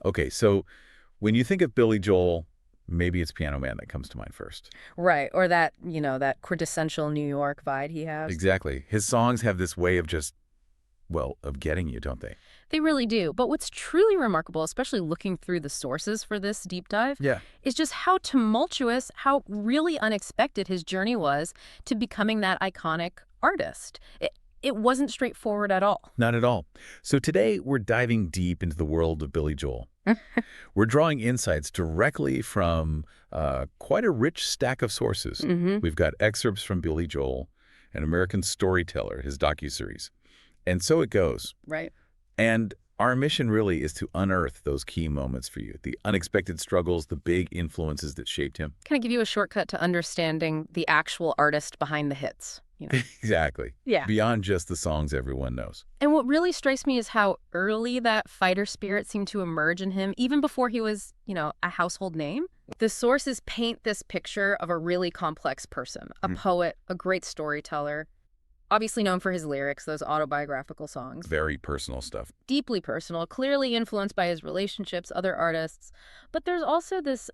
Okay, so when you think of Billy Joel, maybe it's Piano Man that comes to mind first. Right, or that, that quintessential New York vibe he has. Exactly. His songs have this way of just, well, of getting you, don't they? They really do. But what's truly remarkable, especially looking through the sources for this deep dive, Yeah. is just how tumultuous, how really unexpected his journey was to becoming that iconic artist. It wasn't straightforward at all. Not at all. So today we're diving deep into the world of Billy Joel. We're drawing insights directly from quite a rich stack of sources. We've got excerpts from Billy Joel, an American storyteller, his docuseries. And so it goes. Right. And our mission really is to unearth those key moments for you, the unexpected struggles, the big influences that shaped him. Kind of give you a shortcut to understanding the actual artist behind the hits. Exactly. Yeah. Beyond just the songs everyone knows. And what really strikes me is how early that fighter spirit seemed to emerge in him, even before he was, a household name. The sources paint this picture of a really complex person, a poet, a great storyteller, obviously known for his lyrics, those autobiographical songs. Very personal stuff. Deeply personal, clearly influenced by his relationships, other artists. But there's also this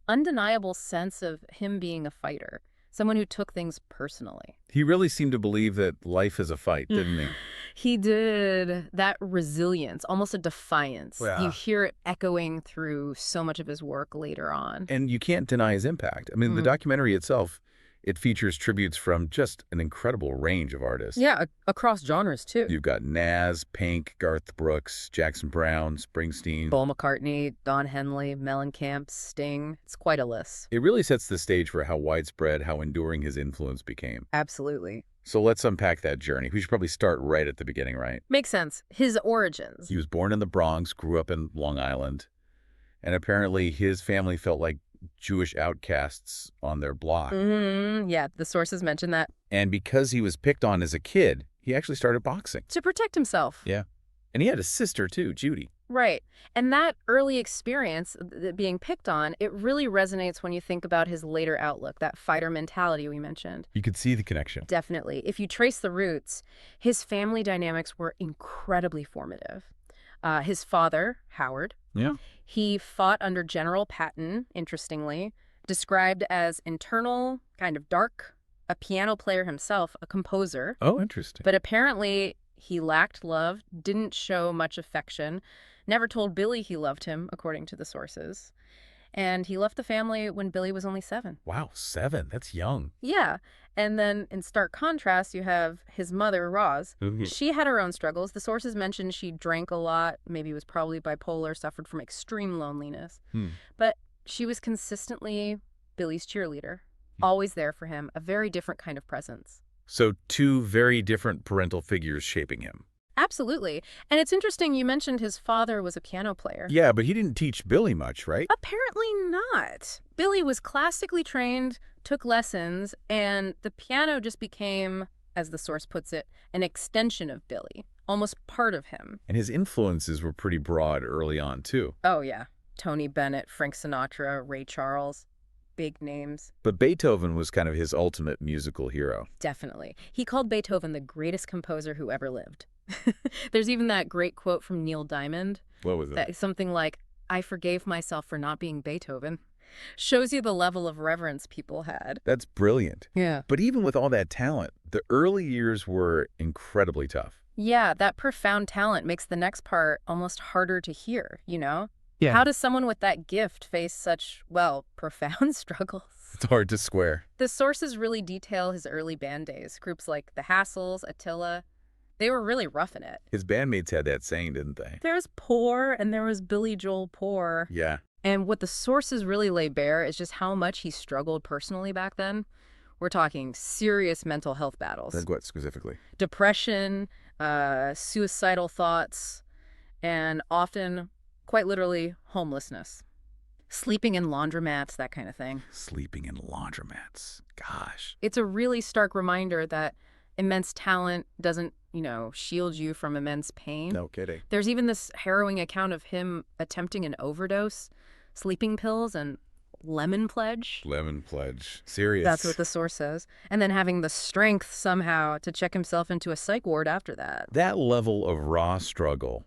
undeniable sense of him being a fighter, someone who took things personally. He really seemed to believe that life is a fight, didn't he? He did. That resilience, almost a defiance. Yeah. You hear it echoing through so much of his work later on. And you can't deny his impact. I mean, the documentary itself, it features tributes from just an incredible range of artists. Yeah, across genres, too. You've got Nas, Pink, Garth Brooks, Jackson Browne, Springsteen. Paul McCartney, Don Henley, Mellencamp, Sting. It's quite a list. It really sets the stage for how widespread, how enduring his influence became. Absolutely. So let's unpack that journey. We should probably start right at the beginning, right? Makes sense. His origins. He was born in the Bronx, grew up in Long Island, and apparently his family felt like Jewish outcasts on their block. Yeah, the sources mention that. And because he was picked on as a kid, he actually started boxing. To protect himself. Yeah. And he had a sister, too, Judy. Right. And that early experience, being picked on, it really resonates when you think about his later outlook, that fighter mentality we mentioned. You could see the connection. Definitely. If you trace the roots, his family dynamics were incredibly formative. His father, Howard, Yeah. he fought under General Patton, interestingly, described as internal, kind of dark, a piano player himself, a composer. Oh, interesting. But apparently he lacked love, didn't show much affection, never told Billy he loved him, according to the sources. And he left the family when Billy was only 7. Wow, 7. That's young. Yeah. And then in stark contrast, you have his mother, Roz. She had her own struggles. The sources mentioned she drank a lot, maybe was probably bipolar, suffered from extreme loneliness. But she was consistently Billy's cheerleader, always there for him, a very different kind of presence. So 2 very different parental figures shaping him. Absolutely. And it's interesting, you mentioned his father was a piano player. Yeah, but he didn't teach Billy much, right? Apparently not. Billy was classically trained, took lessons, and the piano just became, as the source puts it, an extension of Billy, almost part of him. And his influences were pretty broad early on, too. Oh, yeah. Tony Bennett, Frank Sinatra, Ray Charles. Big names. But Beethoven was kind of his ultimate musical hero. Definitely. He called Beethoven the greatest composer who ever lived. There's even that great quote from Neil Diamond. What was that? Something like, "I forgave myself for not being Beethoven." Shows you the level of reverence people had. That's brilliant. Yeah. But even with all that talent, the early years were incredibly tough. Yeah, that profound talent makes the next part almost harder to hear, Yeah. How does someone with that gift face such, profound struggles? It's hard to square. The sources really detail his early band days. Groups like the Hassles, Attila, they were really roughing it. His bandmates had that saying, didn't they? There's Poor and there was Billy Joel Poor. Yeah. And what the sources really lay bare is just how much he struggled personally back then. We're talking serious mental health battles. Like what specifically? Depression, suicidal thoughts, and often, quite literally, homelessness. Sleeping in laundromats, that kind of thing. Sleeping in laundromats. Gosh. It's a really stark reminder that immense talent doesn't, shield you from immense pain. No kidding. There's even this harrowing account of him attempting an overdose, sleeping pills, and lemon pledge. Lemon pledge. Serious. That's what the source says. And then having the strength somehow to check himself into a psych ward after that. That level of raw struggle,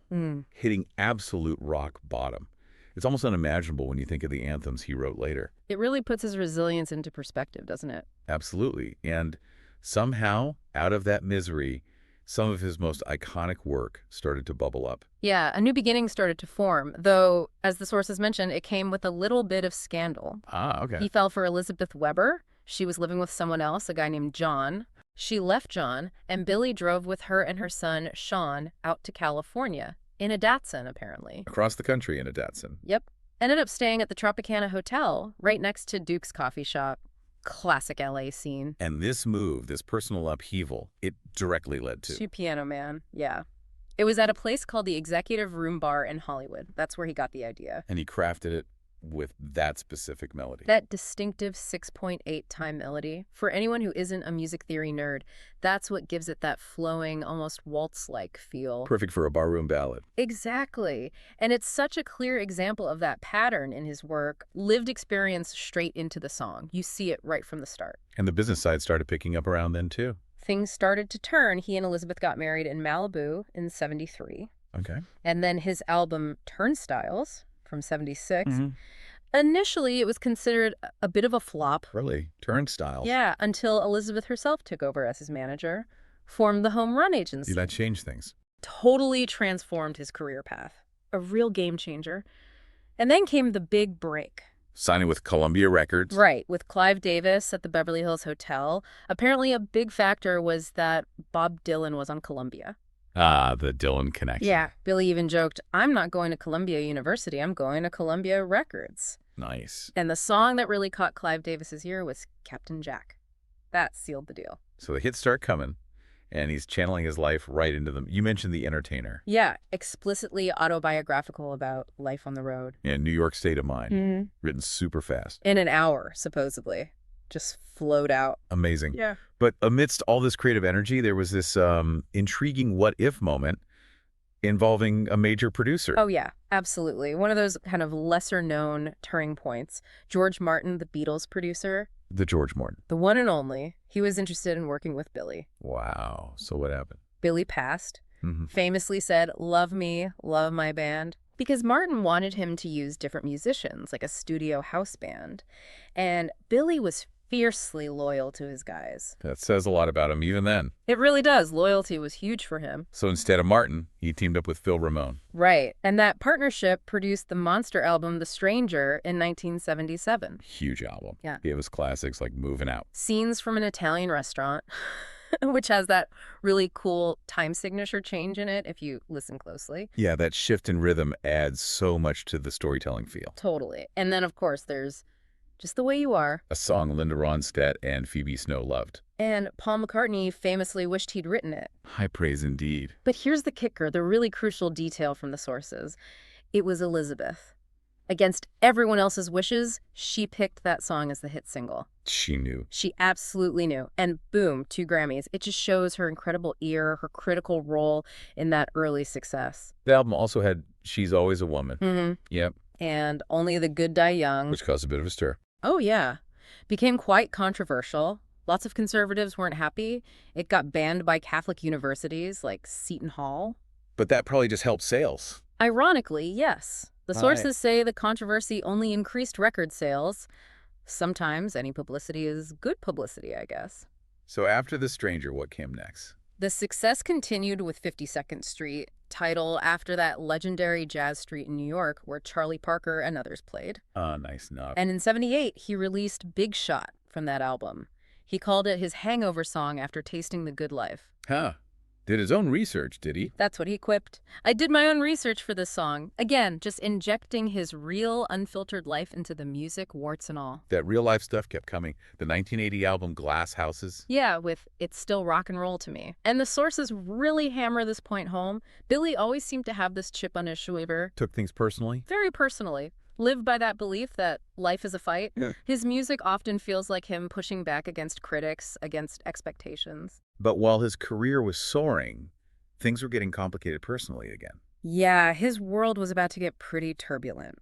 hitting absolute rock bottom. It's almost unimaginable when you think of the anthems he wrote later. It really puts his resilience into perspective, doesn't it? Absolutely. And somehow, out of that misery, some of his most iconic work started to bubble up. Yeah, a new beginning started to form, though, as the sources mentioned, it came with a little bit of scandal. Ah, okay. He fell for Elizabeth Weber. She was living with someone else, a guy named John. She left John, and Billy drove with her and her son, Sean, out to California, in a Datsun, apparently. Across the country in a Datsun. Yep. Ended up staying at the Tropicana Hotel, right next to Duke's coffee shop. Classic LA scene. And this move, this personal upheaval, it directly led To Piano Man, yeah. It was at a place called the Executive Room Bar in Hollywood. That's where he got the idea. And he crafted it with that specific melody. That distinctive 6.8 time melody. For anyone who isn't a music theory nerd, that's what gives it that flowing, almost waltz-like feel. Perfect for a barroom ballad. Exactly. And it's such a clear example of that pattern in his work, lived experience straight into the song. You see it right from the start. And the business side started picking up around then, too. Things started to turn. He and Elizabeth got married in Malibu in '73. Okay. And then his album Turnstiles from '76. Initially, it was considered a bit of a flop. Really? Turnstiles? Yeah, until Elizabeth herself took over as his manager, formed the Home Run Agency. That changed things. Totally transformed his career path. A real game changer. And then came the big break. Signing with Columbia Records. Right, with Clive Davis at the Beverly Hills Hotel. Apparently a big factor was that Bob Dylan was on Columbia. Ah, the Dylan connection. Yeah, Billy even joked, I'm not going to Columbia University, I'm going to Columbia Records. Nice. And the song that really caught Clive Davis's ear was Captain Jack. That sealed the deal. So the hits start coming, and he's channeling his life right into them. You mentioned The Entertainer. Yeah, explicitly autobiographical about life on the road. And New York State of Mind. Written super fast. In an hour, supposedly. Just flowed out. Amazing. Yeah. But amidst all this creative energy, there was this intriguing what-if moment involving a major producer. Oh, yeah, absolutely. One of those kind of lesser-known turning points. George Martin, the Beatles producer. The George Martin. The one and only. He was interested in working with Billy. Wow. So what happened? Billy passed. Famously said, love me, love my band. Because Martin wanted him to use different musicians, like a studio house band. And Billy was fiercely loyal to his guys. That says a lot about him even then. It really does. Loyalty was huge for him. So instead of Martin, he teamed up with Phil Ramone. Right. And that partnership produced the monster album The Stranger in 1977. Huge album. Yeah. Gave us classics like Moving Out. Scenes from an Italian restaurant, which has that really cool time signature change in it if you listen closely. Yeah, that shift in rhythm adds so much to the storytelling feel. Totally. And then, of course, there's Just the Way You Are. A song Linda Ronstadt and Phoebe Snow loved. And Paul McCartney famously wished he'd written it. High praise indeed. But here's the kicker, the really crucial detail from the sources. It was Elizabeth. Against everyone else's wishes, she picked that song as the hit single. She knew. She absolutely knew. And boom, 2 Grammys. It just shows her incredible ear, her critical role in that early success. The album also had She's Always a Woman. Yep. And Only the Good Die Young. Which caused a bit of a stir. Oh, yeah. Became quite controversial. Lots of conservatives weren't happy. It got banned by Catholic universities like Seton Hall. But that probably just helped sales. Ironically, yes. The sources say the controversy only increased record sales. Sometimes any publicity is good publicity, I guess. So after The Stranger, what came next? The success continued with 52nd Street, title after that legendary jazz street in New York where Charlie Parker and others played. Nice enough. And in '78, he released Big Shot from that album. He called it his hangover song after tasting the good life. Huh. Did his own research, did he? That's what he quipped. I did my own research for this song. Again, just injecting his real, unfiltered life into the music, warts and all. That real-life stuff kept coming. The 1980 album Glass Houses. Yeah, with It's Still Rock and Roll to Me. And the sources really hammer this point home. Billy always seemed to have this chip on his shoulder. Took things personally? Very personally. Lived by that belief that life is a fight. Yeah. His music often feels like him pushing back against critics, against expectations. But while his career was soaring, things were getting complicated personally again. Yeah, his world was about to get pretty turbulent.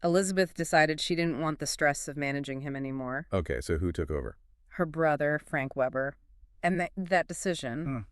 Elizabeth decided she didn't want the stress of managing him anymore. Okay, so who took over? Her brother, Frank Weber. And that decision,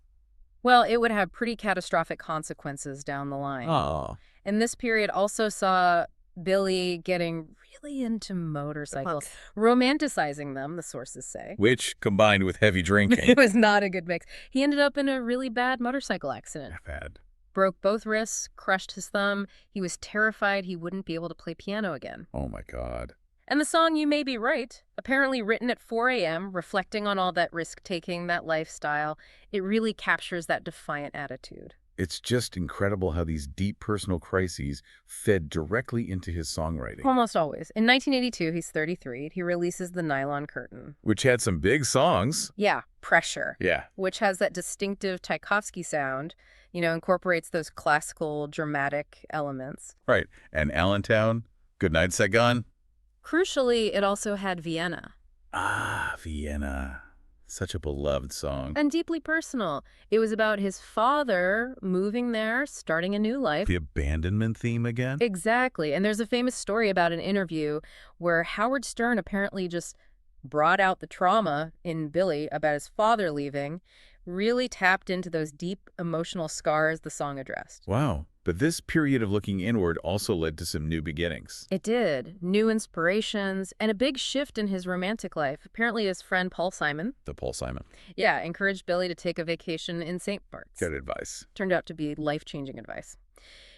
well, it would have pretty catastrophic consequences down the line. Oh. And this period also saw Billy getting really into motorcycles, romanticizing them, the sources say. Which, combined with heavy drinking. It was not a good mix. He ended up in a really bad motorcycle accident. Bad. Broke both wrists, crushed his thumb. He was terrified he wouldn't be able to play piano again. Oh, my God. And the song You May Be Right, apparently written at 4 a.m., reflecting on all that risk-taking, that lifestyle, it really captures that defiant attitude. It's just incredible how these deep personal crises fed directly into his songwriting. Almost always. In 1982, he's 33. He releases The Nylon Curtain. Which had some big songs. Yeah, Pressure. Yeah. Which has that distinctive Tchaikovsky sound, incorporates those classical, dramatic elements. Right. And Allentown, Goodnight Saigon. Crucially, it also had Vienna. Ah, Vienna. Such a beloved song. And deeply personal. It was about his father moving there, starting a new life. The abandonment theme again? Exactly. And there's a famous story about an interview where Howard Stern apparently just brought out the trauma in Billy about his father leaving, really tapped into those deep emotional scars the song addressed. Wow. But this period of looking inward also led to some new beginnings. It did. New inspirations and a big shift in his romantic life. Apparently his friend Paul Simon. The Paul Simon. Yeah, encouraged Billy to take a vacation in St. Bart's. Good advice. Turned out to be life-changing advice.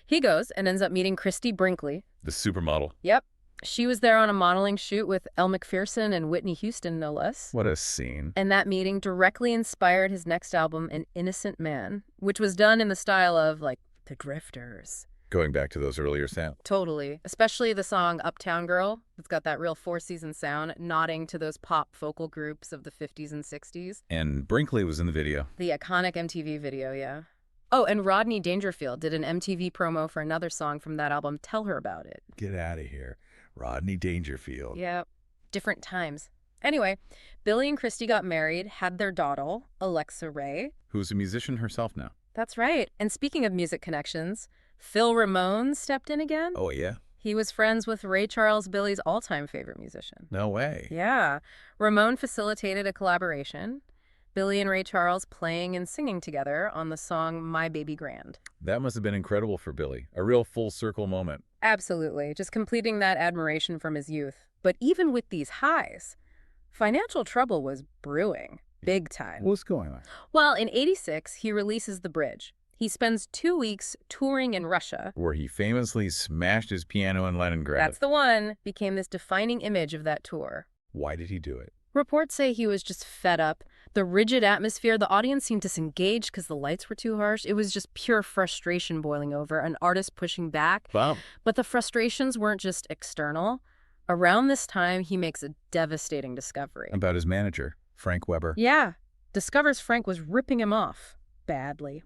He goes and ends up meeting Christy Brinkley. The supermodel. Yep. She was there on a modeling shoot with Elle Macpherson and Whitney Houston, no less. What a scene. And that meeting directly inspired his next album, An Innocent Man, which was done in the style of, like, The Drifters. Going back to those earlier sounds. Totally. Especially the song Uptown Girl. It's got that real four-season sound, nodding to those pop vocal groups of the 50s and 60s. And Brinkley was in the video. The iconic MTV video, yeah. Oh, and Rodney Dangerfield did an MTV promo for another song from that album, Tell Her About It. Get out of here. Rodney Dangerfield. Yeah, different times. Anyway, Billy and Christy got married, had their daughter, Alexa Ray. Who's a musician herself now. That's right. And speaking of music connections, Phil Ramone stepped in again. Oh, yeah? He was friends with Ray Charles, Billy's all-time favorite musician. No way. Yeah. Ramone facilitated a collaboration. Billy and Ray Charles playing and singing together on the song My Baby Grand. That must have been incredible for Billy. A real full-circle moment. Absolutely. Just completing that admiration from his youth. But even with these highs, financial trouble was brewing. Big time. What's going on? Well, in '86, he releases The Bridge. He spends 2 weeks touring in Russia. Where he famously smashed his piano in Leningrad. That's the one. Became this defining image of that tour. Why did he do it? Reports say he was just fed up. The rigid atmosphere, the audience seemed disengaged because the lights were too harsh. It was just pure frustration boiling over, an artist pushing back. Wow. But the frustrations weren't just external. Around this time, he makes a devastating discovery. About his manager, Frank Weber. Yeah. Discovers Frank was ripping him off badly.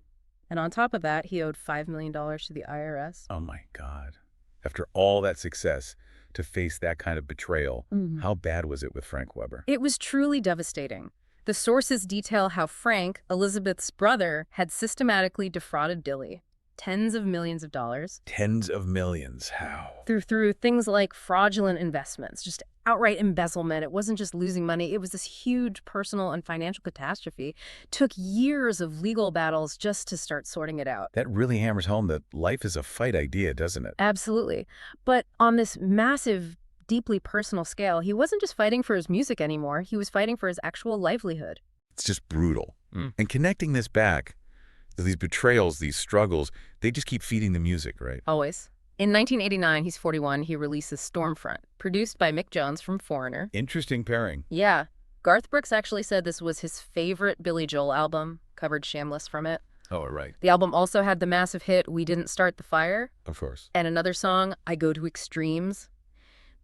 And on top of that, he owed $5 million to the IRS. Oh, my God. After all that success, to face that kind of betrayal, how bad was it with Frank Weber? It was truly devastating. The sources detail how Frank, Elizabeth's brother, had systematically defrauded Billy. Tens of millions of dollars. Tens of millions. How? Through things like fraudulent investments, just outright embezzlement. It wasn't just losing money. It was this huge personal and financial catastrophe. Took years of legal battles just to start sorting it out. That really hammers home that life is a fight idea, doesn't it? Absolutely. But on this massive, deeply personal scale, he wasn't just fighting for his music anymore. He was fighting for his actual livelihood. It's just brutal. And connecting this back, these betrayals, these struggles, they just keep feeding the music, right? Always. In 1989, he's 41, he releases Stormfront, produced by Mick Jones from Foreigner. Interesting pairing. Yeah. Garth Brooks actually said this was his favorite Billy Joel album, covered Shameless from it. Oh, right. The album also had the massive hit We Didn't Start the Fire. Of course. And another song, I Go to Extremes.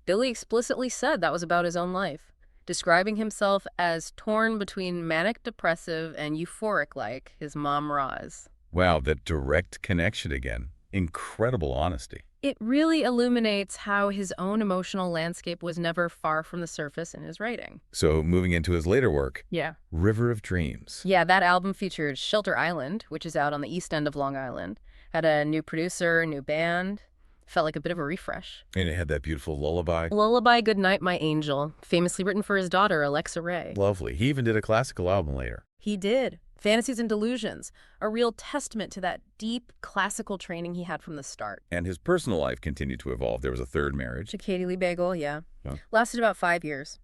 Billy explicitly said that was about his own life, describing himself as torn between manic-depressive and euphoric like his mom Roz. Wow, that direct connection again. Incredible honesty. It really illuminates how his own emotional landscape was never far from the surface in his writing. So moving into his later work, Yeah. River of Dreams. Yeah, that album featured Shelter Island, which is out on the east end of Long Island. Had a new producer, new band. Felt like a bit of a refresh. And it had that beautiful lullaby. Lullaby Goodnight, My Angel, famously written for his daughter, Alexa Ray. Lovely. He even did a classical album later. He did. Fantasies and Delusions, a real testament to that deep classical training he had from the start. And his personal life continued to evolve. There was a third marriage. To Katie Lee Bagel, yeah. Yeah. Lasted about 5 years.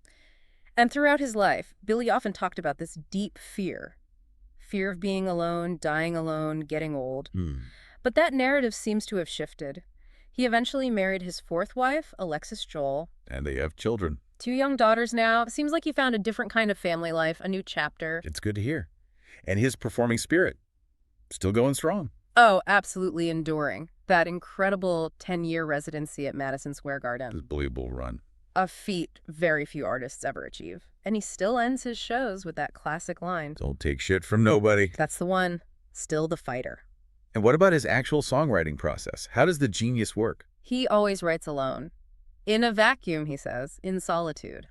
And throughout his life, Billy often talked about this deep fear. Fear of being alone, dying alone, getting old. But that narrative seems to have shifted. He eventually married his fourth wife, Alexis Joel. And they have children. 2 young daughters now. Seems like he found a different kind of family life, a new chapter. It's good to hear. And his performing spirit, still going strong. Oh, absolutely enduring. That incredible 10-year residency at Madison Square Garden. Unbelievable run. A feat very few artists ever achieve. And he still ends his shows with that classic line. Don't take shit from nobody. That's the one. Still the fighter. And what about his actual songwriting process? How does the genius work? He always writes alone. In a vacuum, he says, in solitude.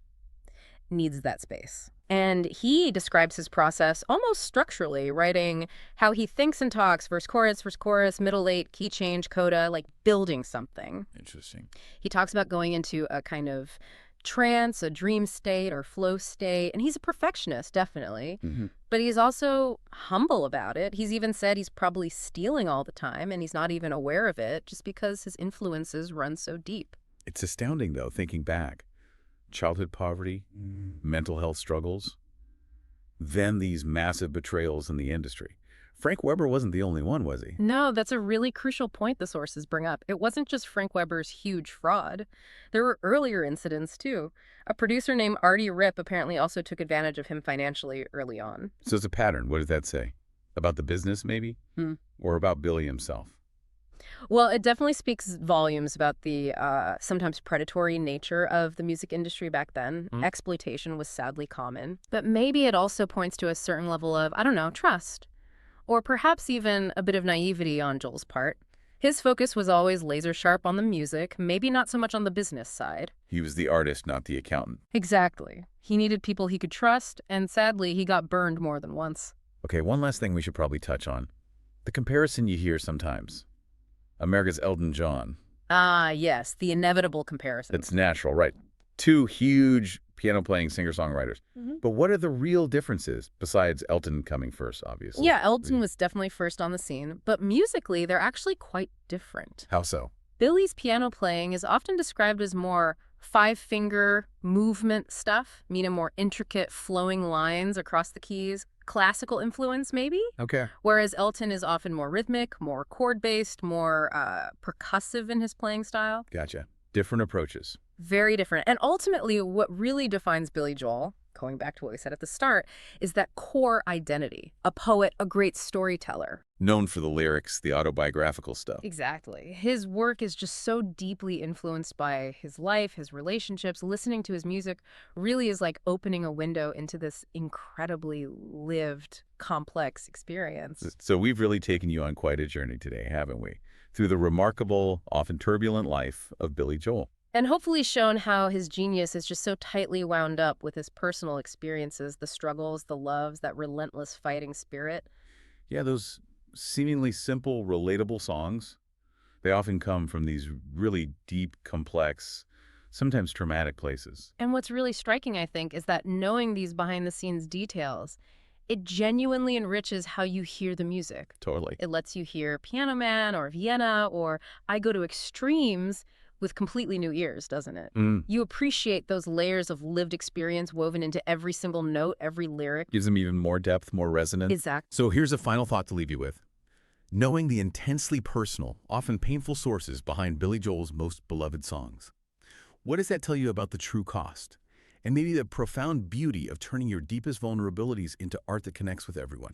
Needs that space. And he describes his process almost structurally, writing how he thinks and talks, verse, chorus, middle, eight, key change, coda, like building something. Interesting. He talks about going into a kind of trance, a dream state or flow state. And he's a perfectionist, definitely. But he's also humble about it. He's even said he's probably stealing all the time and he's not even aware of it just because his influences run so deep. It's astounding, though, thinking back. Childhood poverty, mental health struggles, then these massive betrayals in the industry. Frank Weber wasn't the only one, was he? No, that's a really crucial point the sources bring up. It wasn't just Frank Weber's huge fraud. There were earlier incidents, too. A producer named Artie Ripp apparently also took advantage of him financially early on. So it's a pattern. What does that say? About the business, maybe? Or about Billy himself? Well, it definitely speaks volumes about the sometimes predatory nature of the music industry back then. Exploitation was sadly common. But maybe it also points to a certain level of, I don't know, trust. Or perhaps even a bit of naivety on Joel's part. His focus was always laser sharp on the music, maybe not so much on the business side. He was the artist, not the accountant. Exactly. He needed people he could trust, and sadly, he got burned more than once. Okay, one last thing we should probably touch on. The comparison you hear sometimes. America's Elton John. Ah, yes, the inevitable comparison. It's natural, right? Two huge piano-playing singer-songwriters. But what are the real differences, besides Elton coming first, obviously? Yeah, Elton was definitely first on the scene, but musically, they're actually quite different. How so? Billy's piano playing is often described as more five-finger movement stuff, meaning more intricate flowing lines across the keys. Classical influence, maybe? Okay. Whereas Elton is often more rhythmic, more chord-based, more percussive in his playing style. Gotcha. Different approaches. Very different. And ultimately, what really defines Billy Joel, going back to what we said at the start, is that core identity. A poet, a great storyteller. Known for the lyrics, the autobiographical stuff. Exactly. His work is just so deeply influenced by his life, his relationships. Listening to his music really is like opening a window into this incredibly lived, complex experience. So we've really taken you on quite a journey today, haven't we? Through the remarkable, often turbulent life of Billy Joel. And hopefully shown how his genius is just so tightly wound up with his personal experiences, the struggles, the loves, that relentless fighting spirit. Yeah, those seemingly simple, relatable songs, they often come from these really deep, complex, sometimes traumatic places. And what's really striking, I think, is that knowing these behind-the-scenes details, it genuinely enriches how you hear the music. Totally. It lets you hear Piano Man or Vienna or I Go to Extremes with completely new ears, doesn't it? You appreciate those layers of lived experience woven into every single note, every lyric. Gives them even more depth, more resonance. Exactly. So here's a final thought to leave you with. Knowing the intensely personal, often painful sources behind Billy Joel's most beloved songs. What does that tell you about the true cost? And maybe the profound beauty of turning your deepest vulnerabilities into art that connects with everyone?